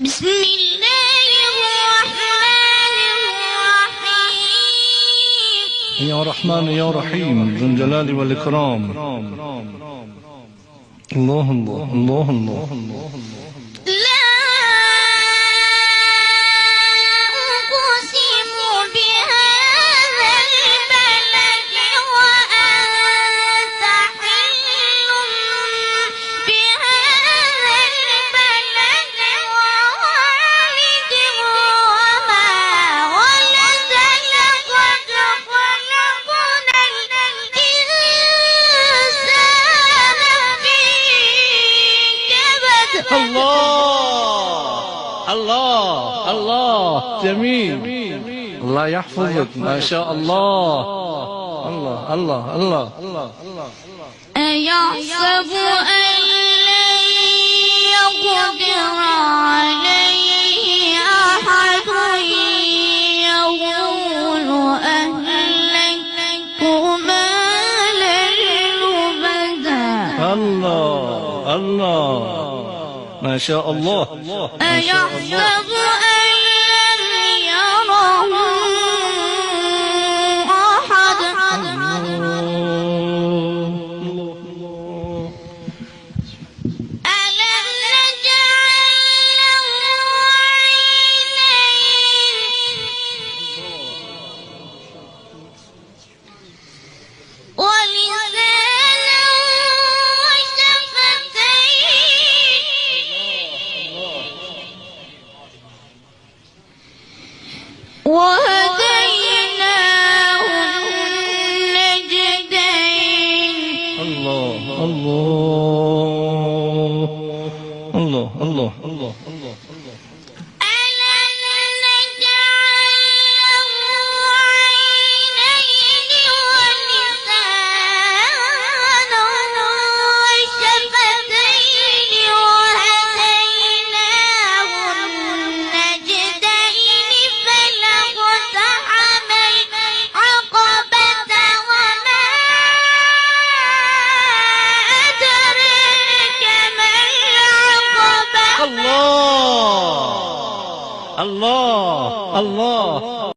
بسم الله الرحمن الرحيم. يا رحمن يا رحيم ذو الجلال والإكرام. الله الله الله الله الله. لا أقسم بهذا البلد وأنت حل بهذا البلد ووالد وما ولد لقد خلقنا الإنسان في كبد. الله الله الله جميل. الله يحفظك ما شاء الله. الله الله الله الله الله. أيحسب أن لن يقدر عليه أحد يقول أهلكت مالا لبدا. الله الله ما شاء الله. أيحسب أن لم يره أحد. ألم نجعل له عينين ولسانا وشفتين وهديناه النجدين. الله الله الله الله الله الله. ألم نجعل له عينين ولسانا وشفتين وهديناه النجدين فلاقتحم العقبة وما أدراك ما العقبة. الله الله الله.